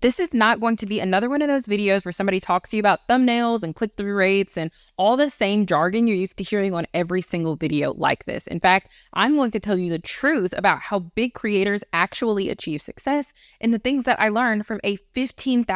This is not going to be another one of those videos where somebody talks to you about thumbnails and click-through rates and all the same jargon you're used to hearing on every single video like this. In fact, I'm going to tell you the truth about how big creators actually achieve success and the things that I learned from a $15,000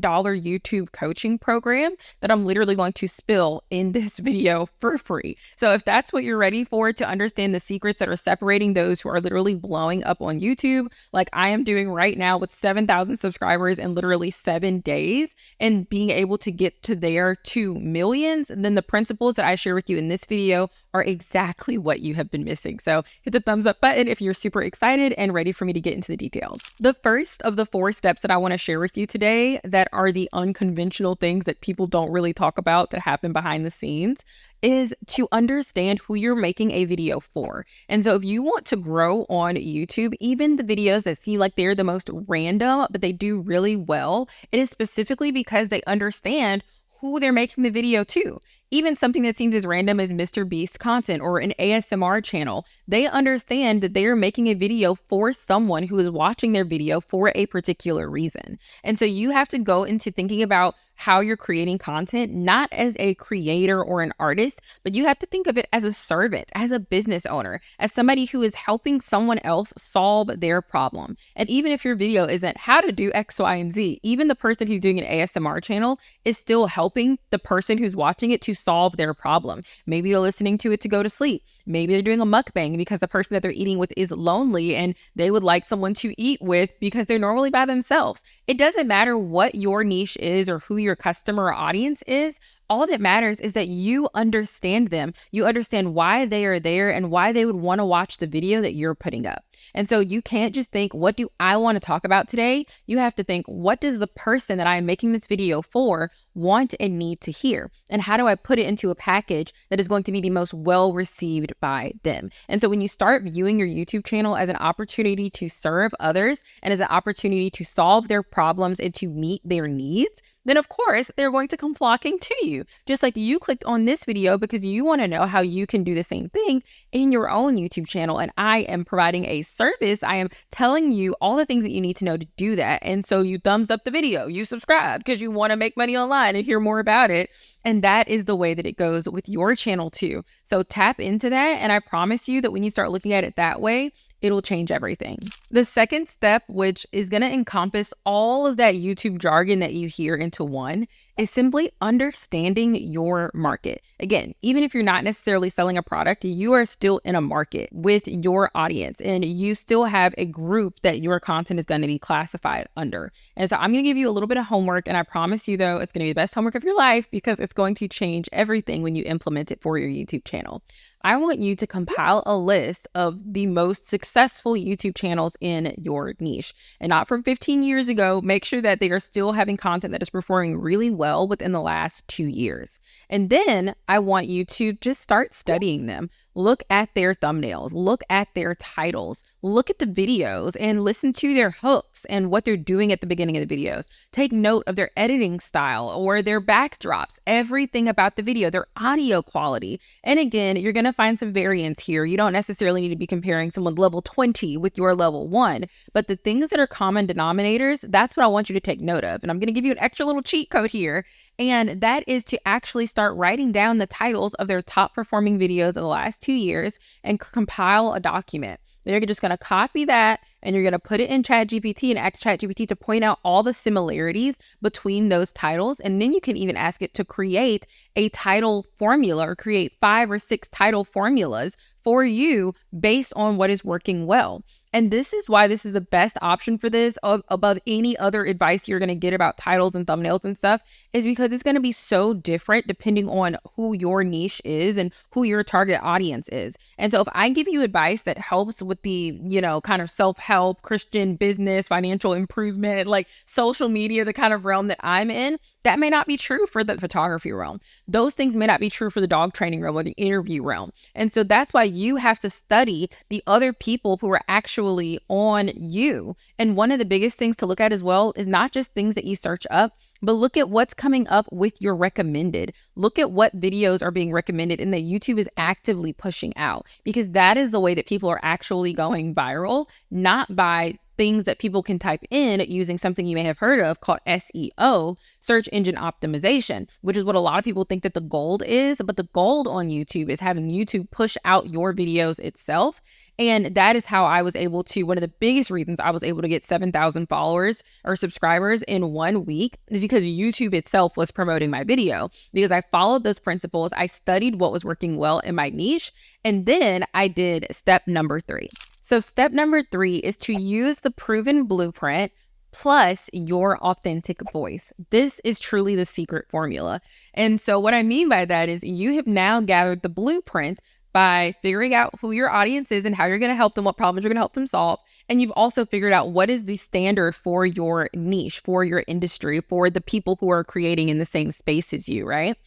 YouTube coaching program that I'm literally going to spill in this video for free. So if that's what you're ready for, to understand the secrets that are separating those who are literally blowing up on YouTube, like I am doing right now with 7,000 subscribers in literally 7 days, and being able to get to there to millions, then the principles that I share with you in this video are exactly what you have been missing. So hit the thumbs up button if you're super excited and ready for me to get into the details. The first of the 4 steps that I want to share with you today that are the unconventional things that people don't really talk about that happen behind the scenes is to understand who you're making a video for. And so if you want to grow on YouTube, even the videos that seem like they're the most random, but they do really well, it is specifically because they understand who they're making the video to. Even something that seems as random as Mr. Beast content or an ASMR channel, they understand that they are making a video for someone who is watching their video for a particular reason. And so you have to go into thinking about how you're creating content, not as a creator or an artist, but you have to think of it as a servant, as a business owner, as somebody who is helping someone else solve their problem. And even if your video isn't how to do X, Y, and Z, even the person who's doing an ASMR channel is still helping the person who's watching it to solve their problem. Maybe they're listening to it to go to sleep. Maybe they're doing a mukbang because the person that they're eating with is lonely and they would like someone to eat with because they're normally by themselves. It doesn't matter what your niche is or who your customer or audience is. All that matters is that you understand them. You understand why they are there and why they would want to watch the video that you're putting up. And so you can't just think, what do I want to talk about today? You have to think, what does the person that I'm making this video for want and need to hear? And how do I put it into a package that is going to be the most well received by them? And so when you start viewing your YouTube channel as an opportunity to serve others and as an opportunity to solve their problems and to meet their needs, then of course they're going to come flocking to you. Just like you clicked on this video because you want to know how you can do the same thing in your own YouTube channel. And I am providing a service. I am telling you all the things that you need to know to do that. And so you thumbs up the video, you subscribe because you want to make money online and hear more about it. And that is the way that it goes with your channel too. So tap into that. And I promise you that when you start looking at it that way, it'll change everything. The second step, which is going to encompass all of that YouTube jargon that you hear into one, is simply understanding your market. Again, even if you're not necessarily selling a product, you are still in a market with your audience and you still have a group that your content is going to be classified under. And so I'm going to give you a little bit of homework, and I promise you though, it's going to be the best homework of your life because it's going to change everything when you implement it for your YouTube channel. I want you to compile a list of the most successful YouTube channels in your niche, and not from 15 years ago. Make sure that they are still having content that is performing really well within the last 2 years. And then I want you to just start studying them. Look at their thumbnails, look at their titles, look at the videos and listen to their hooks and what they're doing at the beginning of the videos. Take note of their editing style or their backdrops, everything about the video, their audio quality. And again, you're going to find some variance here. You don't necessarily need to be comparing someone level 20 with your level 1, but the things that are common denominators, that's what I want you to take note of. And I'm going to give you an extra little cheat code here. And that is to actually start writing down the titles of their top performing videos of the last 2 years and compile a document. Then you're just going to copy that and you're going to put it in ChatGPT and ask ChatGPT to point out all the similarities between those titles. And then you can even ask it to create a title formula or create 5 or 6 title formulas for you based on what is working well. And this is why this is the best option for this above any other advice you're going to get about titles and thumbnails and stuff, is because it's going to be so different depending on who your niche is and who your target audience is. And so if I give you advice that helps with the, kind of self-help, Christian business, financial improvement, like social media, the kind of realm that I'm in, that may not be true for the photography realm. Those things may not be true for the dog training realm or the interview realm. And so that's why you have to study the other people who are actually on you. And one of the biggest things to look at as well is not just things that you search up, but look at what's coming up with your recommended. Look at what videos are being recommended and that YouTube is actively pushing out, because that is the way that people are actually going viral, not by things that people can type in using something you may have heard of called SEO, search engine optimization, which is what a lot of people think that the gold is. But the gold on YouTube is having YouTube push out your videos itself. And that is how I was able to, one of the biggest reasons I was able to get 7,000 followers or subscribers in 1 week is because YouTube itself was promoting my video, because I followed those principles. I studied what was working well in my niche. And then I did step number 3. So step number 3 is to use the proven blueprint plus your authentic voice. This is truly the secret formula. And so what I mean by that is you have now gathered the blueprint by figuring out who your audience is and how you're going to help them, what problems you're going to help them solve. And you've also figured out what is the standard for your niche, for your industry, for the people who are creating in the same space as you, right?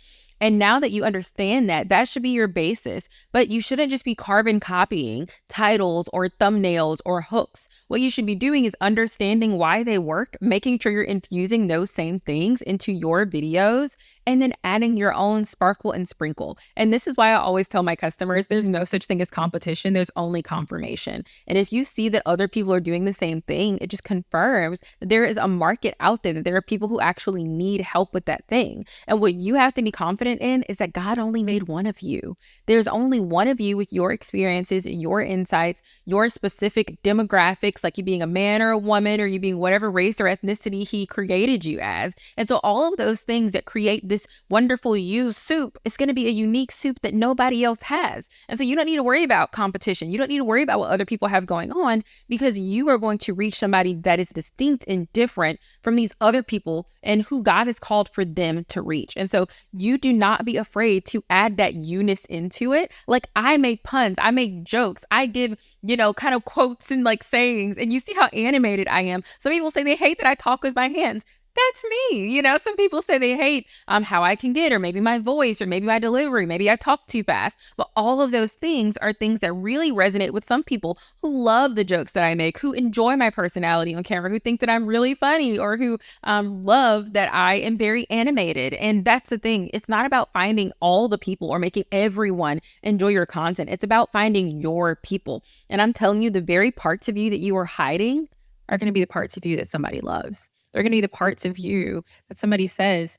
And now that you understand that, that should be your basis. But you shouldn't just be carbon copying titles or thumbnails or hooks. What you should be doing is understanding why they work, making sure you're infusing those same things into your videos, and then adding your own sparkle and sprinkle. And this is why I always tell my customers, there's no such thing as competition. There's only confirmation. And if you see that other people are doing the same thing, it just confirms that there is a market out there, that there are people who actually need help with that thing. And what you have to be confident in is that God only made one of you. There's only one of you with your experiences, your insights, your specific demographics, like you being a man or a woman, or you being whatever race or ethnicity he created you as. And so all of those things that create this wonderful you soup, it's going to be a unique soup that nobody else has. And so you don't need to worry about competition. You don't need to worry about what other people have going on, because you are going to reach somebody that is distinct and different from these other people and who God has called for them to reach. And so you do not be afraid to add that you-ness into it. Like, I make puns, I make jokes, I give, kind of quotes and like sayings, and you see how animated I am. Some people say they hate that I talk with my hands. That's me. Some people say they hate how I can get, or maybe my voice, or maybe my delivery, maybe I talk too fast. But all of those things are things that really resonate with some people who love the jokes that I make, who enjoy my personality on camera, who think that I'm really funny, or who love that I am very animated. And that's the thing. It's not about finding all the people or making everyone enjoy your content. It's about finding your people. And I'm telling you, the very parts of you that you are hiding are going to be the parts of you that somebody loves. They're going to be the parts of you that somebody says,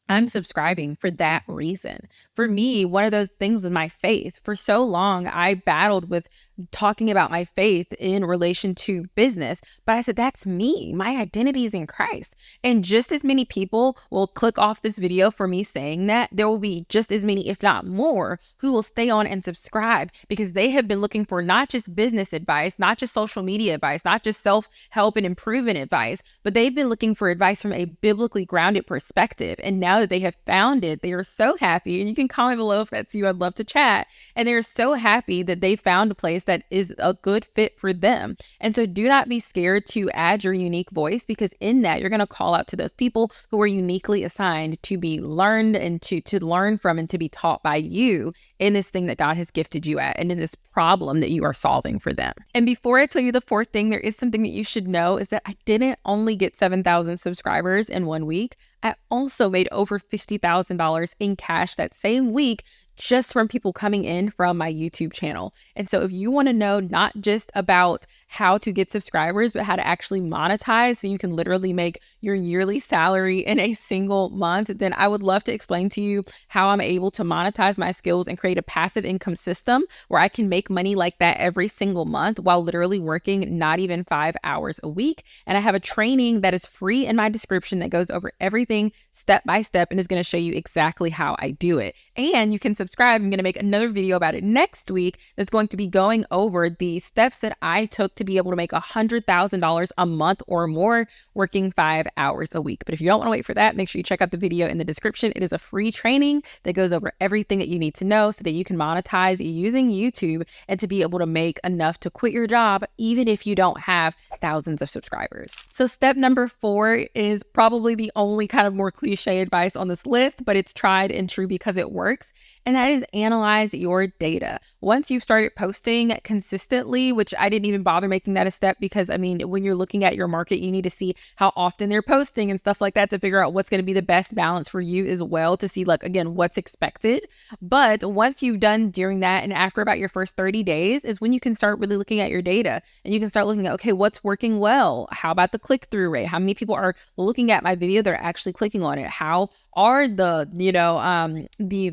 I'm subscribing for that reason. For me, one of those things was my faith. For so long, I battled with talking about my faith in relation to business, but I said, that's me. My identity is in Christ. And just as many people will click off this video for me saying that, there will be just as many, if not more, who will stay on and subscribe, because they have been looking for not just business advice, not just social media advice, not just self-help and improvement advice, but they've been looking for advice from a biblically grounded perspective. And now that they have found it, they are so happy. And you can comment below if that's you. I'd love to chat. And they're so happy that they found a place that is a good fit for them. And so do not be scared to add your unique voice, because in that you're going to call out to those people who are uniquely assigned to be learned and to learn from and to be taught by you in this thing that God has gifted you at and in this problem that you are solving for them. And before I tell you the 4th thing, there is something that you should know, is that I didn't only get 7,000 subscribers in 1 week. I also made over $50,000 in cash that same week, just from people coming in from my YouTube channel. And so if you want to know not just about how to get subscribers, but how to actually monetize so you can literally make your yearly salary in a single month, then I would love to explain to you how I'm able to monetize my skills and create a passive income system where I can make money like that every single month while literally working not even 5 hours a week. And I have a training that is free in my description that goes over everything step by step and is going to show you exactly how I do it. And you can subscribe. I'm going to make another video about it next week that's going to be going over the steps that I took to be able to make $100,000 a month or more working 5 hours a week. But if you don't want to wait for that, make sure you check out the video in the description. It is a free training that goes over everything that you need to know so that you can monetize using YouTube and to be able to make enough to quit your job, even if you don't have thousands of subscribers. So step number 4 is probably the only kind of more cliche advice on this list, but it's tried and true because it works. And that is analyze your data. Once you've started posting consistently, which I didn't even bother bother making that a step because, I mean, when you're looking at your market, you need to see how often they're posting and stuff like that to figure out what's going to be the best balance for you as well, to see, like, again, what's expected. But once you've done during that and after about your first 30 days is when you can start really looking at your data, and you can start looking at, okay, what's working well? How about the click-through rate? How many people are looking at my video that are actually clicking on it? How are the,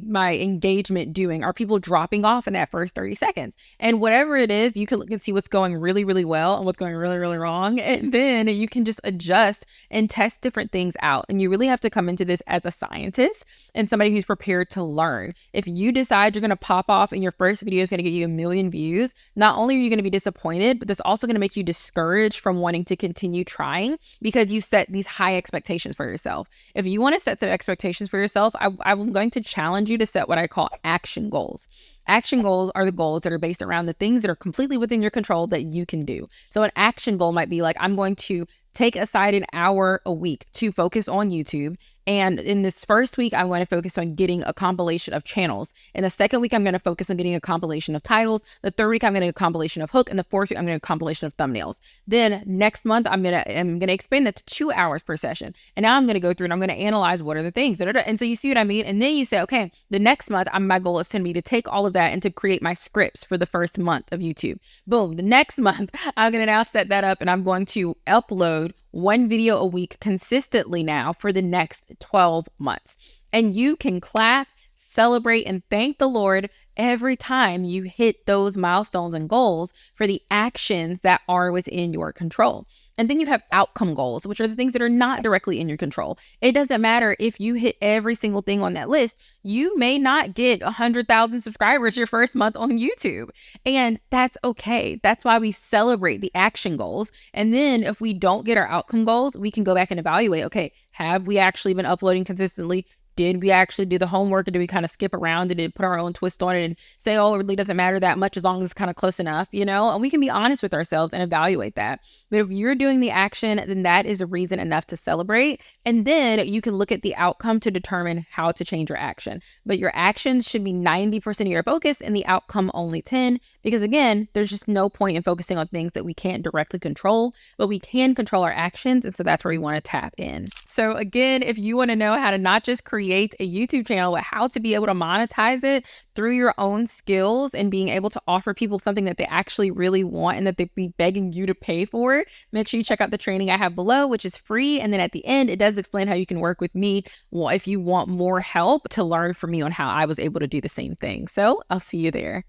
my engagement doing? Are people dropping off in that first 30 seconds? And whatever it is, you can look and see what's going really, really well and what's going really, really wrong. And then you can just adjust and test different things out. And you really have to come into this as a scientist and somebody who's prepared to learn. If you decide you're going to pop off and your first video is going to get you 1 million views, not only are you going to be disappointed, but that's also going to make you discouraged from wanting to continue trying because you set these high expectations for yourself. If you want to set some expectations for yourself, I'm going to challenge you to set what I call action goals. Action goals are the goals that are based around the things that are completely within your control that you can do. So an action goal might be like, I'm going to take aside an hour a week to focus on YouTube. And in this first week, I'm going to focus on getting a compilation of channels. In the second week, I'm going to focus on getting a compilation of titles. The third week, I'm going to get a compilation of hook. And the fourth week, I'm going to get a compilation of thumbnails. Then next month, I'm going to expand that to 2 hours per session. And now I'm going to go through and I'm going to analyze what are the things. And so you see what I mean? And then you say, okay, the next month, my goal is to be to take all of that and to create my scripts for the first month of YouTube. Boom. The next month, I'm going to now set that up and I'm going to upload 1 video a week consistently now for the next 12 months. And you can clap, celebrate, and thank the Lord every time you hit those milestones and goals for the actions that are within your control. And then you have outcome goals, which are the things that are not directly in your control. It doesn't matter if you hit every single thing on that list. You may not get 100,000 subscribers your first month on YouTube. And that's okay. That's why we celebrate the action goals. And then if we don't get our outcome goals, we can go back and evaluate, okay, have we actually been uploading consistently? Did we actually do the homework, or did we kind of skip around and put our own twist on it and say, oh, it really doesn't matter that much as long as it's kind of close enough, And we can be honest with ourselves and evaluate that. But if you're doing the action, then that is a reason enough to celebrate. And then you can look at the outcome to determine how to change your action. But your actions should be 90% of your focus and the outcome only 10. Because again, there's just no point in focusing on things that we can't directly control, but we can control our actions. And so that's where we want to tap in. So again, if you want to know how to not just create a YouTube channel, but how to be able to monetize it through your own skills and being able to offer people something that they actually really want and that they'd be begging you to pay for, make sure you check out the training I have below, which is free. And then at the end, it does explain how you can work with me if you want more help to learn from me on how I was able to do the same thing. So I'll see you there.